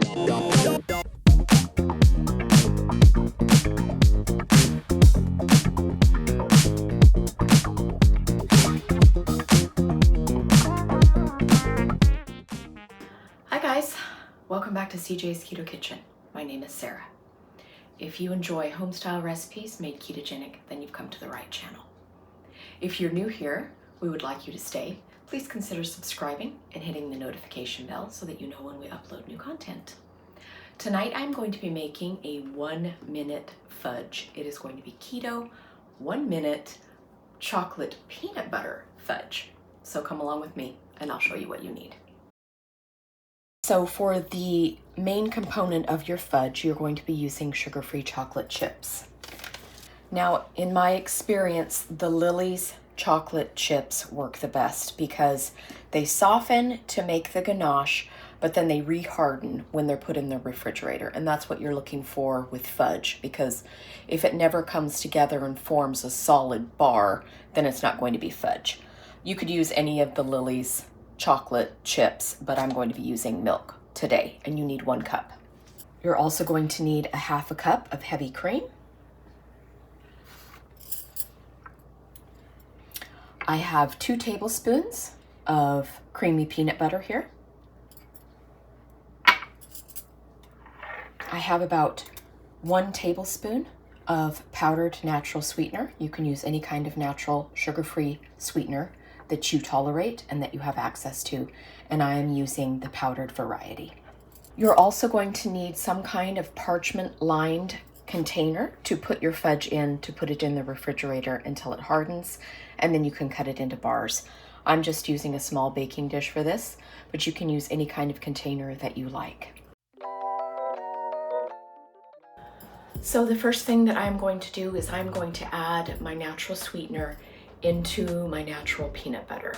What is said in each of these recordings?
Hi guys, welcome back to CJ's Keto Kitchen. My name is Sarah. If you enjoy home-style recipes made ketogenic, then you've come to the right channel. If you're new here, we would like you to stay. Please consider subscribing and hitting the notification bell so that you know when we upload new content. Tonight I'm going to be making a 1-minute fudge. It is going to be keto, 1-minute chocolate peanut butter fudge. So come along with me and I'll show you what you need. So for the main component of your fudge, you're going to be using sugar-free chocolate chips. Now, in my experience, the Lily's chocolate chips work the best because they soften to make the ganache, but then they re-harden when they're put in the refrigerator. And that's what you're looking for with fudge, because if it never comes together and forms a solid bar, then it's not going to be fudge. You could use any of the Lily's chocolate chips, but I'm going to be using milk today, and you need 1 cup. You're also going to need a 1/2 cup of heavy cream. I have 2 tablespoons of creamy peanut butter here. I have about 1 tablespoon of powdered natural sweetener. You can use any kind of natural sugar-free sweetener that you tolerate and that you have access to, and I am using the powdered variety. You're also going to need some kind of parchment lined container to put your fudge in, to put it in the refrigerator until it hardens, and then you can cut it into bars. I'm just using a small baking dish for this, but you can use any kind of container that you like. So the first thing that I'm going to do is I'm going to add my natural sweetener into my natural peanut butter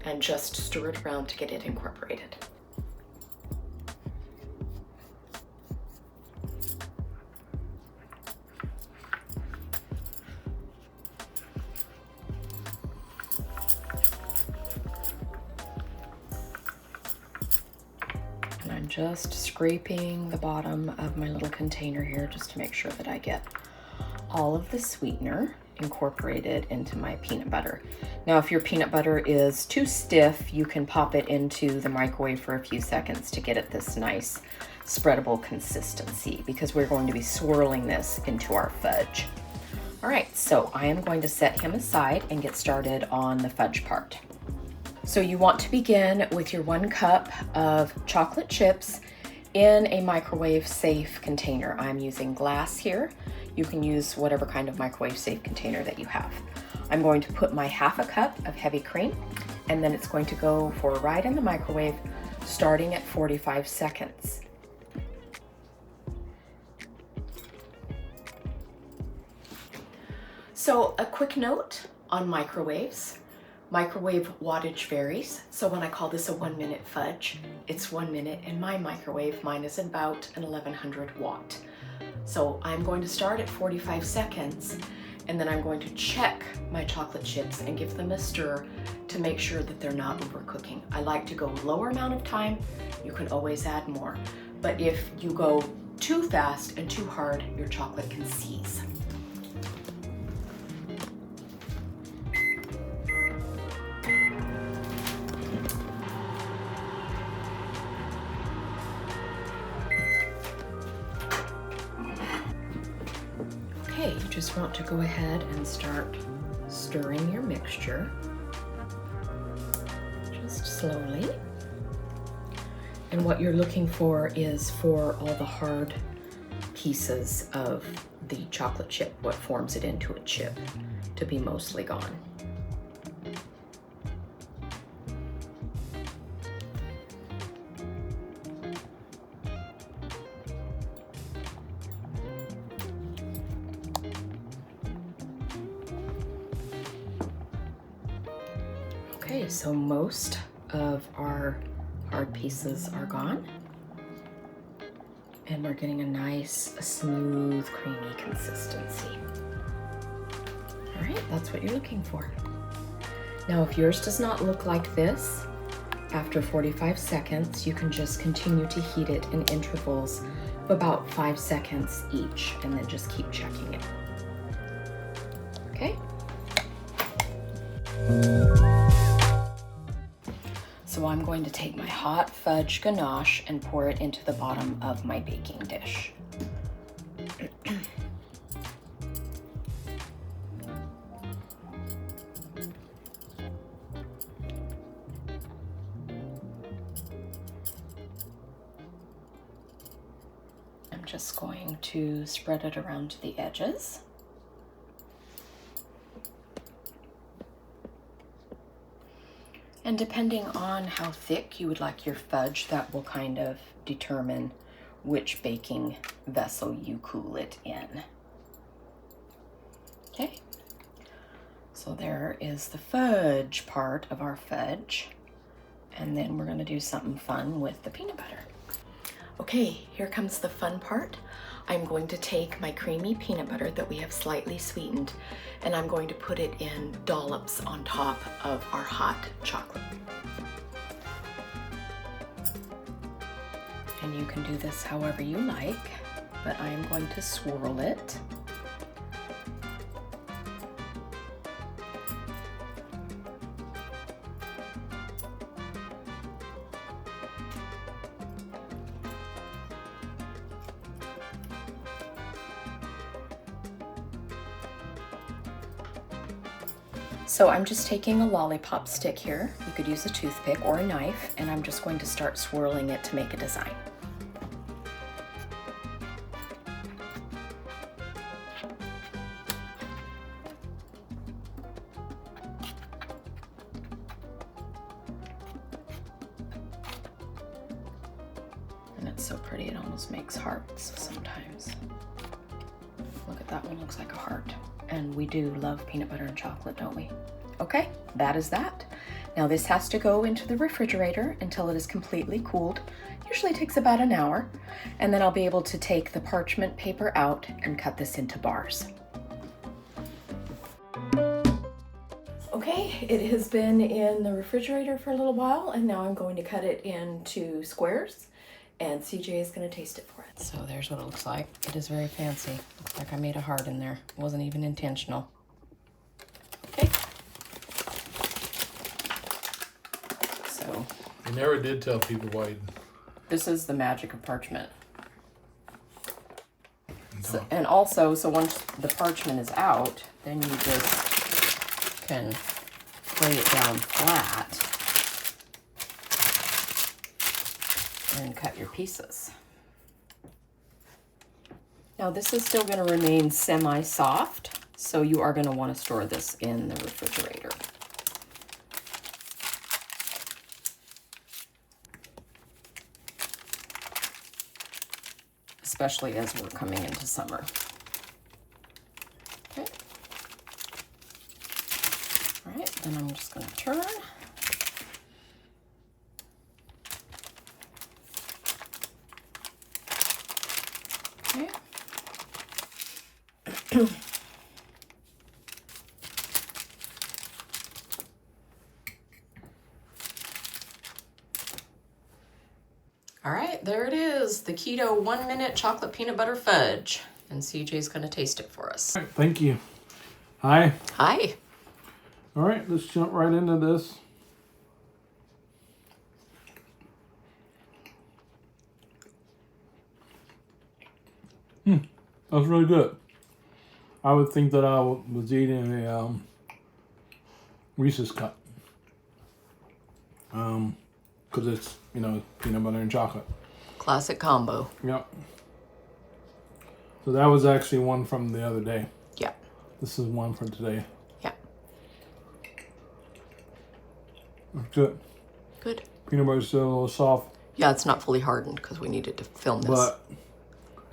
and just stir it around to get it incorporated. And I'm just scraping the bottom of my little container here just to make sure that I get all of the sweetener incorporated into my peanut butter. Now, if your peanut butter is too stiff, you can pop it into the microwave for a few seconds to get it this nice spreadable consistency, because we're going to be swirling this into our fudge. All right, so I am going to set him aside and get started on the fudge part. So you want to begin with your 1 cup of chocolate chips in a microwave safe container. I'm using glass here. You can use whatever kind of microwave safe container that you have. I'm going to put my 1/2 cup of heavy cream, and then it's going to go for a ride in the microwave starting at 45 seconds. So a quick note on microwaves. Microwave wattage varies, so when I call this a 1-minute fudge, it's 1 minute in my microwave. Mine is about an 1100 watt. So I'm going to start at 45 seconds, and then I'm going to check my chocolate chips and give them a stir to make sure that they're not overcooking. I like to go lower amount of time. You can always add more, but if you go too fast and too hard, your chocolate can seize. Okay, you just want to go ahead and start stirring your mixture, just slowly. And what you're looking for is for all the hard pieces of the chocolate chip, what forms it into a chip, to be mostly gone. Okay, so most of our hard pieces are gone, and we're getting a nice, smooth, creamy consistency. All right, that's what you're looking for. Now, if yours does not look like this, After 45 seconds, you can just continue to heat it in intervals of about 5 seconds each, and then just keep checking it. Okay? So I'm going to take my hot fudge ganache and pour it into the bottom of my baking dish. I'm just going to spread it around the edges. And depending on how thick you would like your fudge, that will kind of determine which baking vessel you cool it in. Okay, so there is the fudge part of our fudge. And then we're gonna do something fun with the peanut butter. Okay, here comes the fun part. I'm going to take my creamy peanut butter that we have slightly sweetened, and I'm going to put it in dollops on top of our hot chocolate. And you can do this however you like, but I am going to swirl it. So I'm just taking a lollipop stick here. You could use a toothpick or a knife, and I'm just going to start swirling it to make a design. And it's so pretty, it almost makes hearts sometimes. Look at that one, looks like a heart. And we do love peanut butter and chocolate, don't we? Okay, that is that. Now this has to go into the refrigerator until it is completely cooled. Usually takes about an hour. And then I'll be able to take the parchment paper out and cut this into bars. Okay, it has been in the refrigerator for a little while, and now I'm going to cut it into squares, and CJ is going to taste it for it. So there's what it looks like. It is very fancy. Looks like I made a heart in there. It wasn't even intentional. Okay. So. I never did tell people why. This is the magic of parchment. No. So, and also, so once the parchment is out, then you just can lay it down flat and cut your pieces. Now this is still going to remain semi-soft, so you are going to want to store this in the refrigerator. Especially as we're coming into summer. Okay. All right, then I'm just going to turn. Okay. All right, there it is, the keto 1-minute chocolate peanut butter fudge. And CJ's gonna taste it for us. All right, thank you. Hi. Hi. All right, let's jump right into this. That's really good. I would think that I was eating a Reese's cup. Because it's, you know, peanut butter and chocolate. Classic combo. Yep. So that was actually one from the other day. Yeah. This is one for today. Yeah. That's good. Good. Peanut butter's still a little soft. Yeah, it's not fully hardened because we needed to film this. But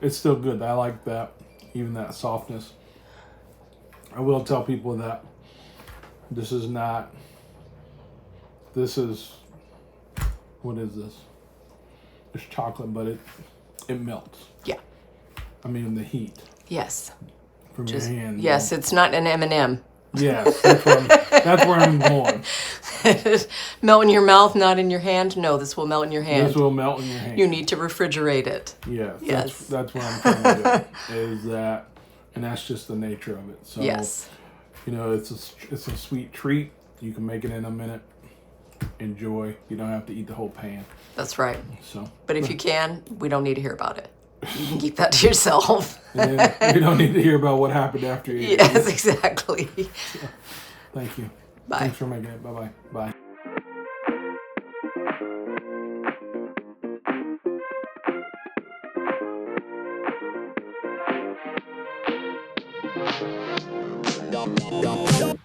it's still good. I like that, even that softness. I will tell people that this is not, this is, what is this? It's chocolate, but it melts. Yeah. I mean, the heat Yes. from your hand. Yes, it's not an M&M. Yes, that's where I'm going. Melt in your mouth, not in your hand? No, this will melt in your hand. This will melt in your hand. You need to refrigerate it. Yes. That's what I'm trying to do. Is that, and that's just the nature of it. So, Yes. you know, it's a sweet treat. You can make it in a minute. Enjoy. You don't have to eat the whole pan. That's right. So, But if you can, we don't need to hear about it. You can keep that to yourself. and then we don't need to hear about what happened after you. Yes, exactly. Thank you. Bye. Thanks for making it. Bye-bye. Bye. Bye.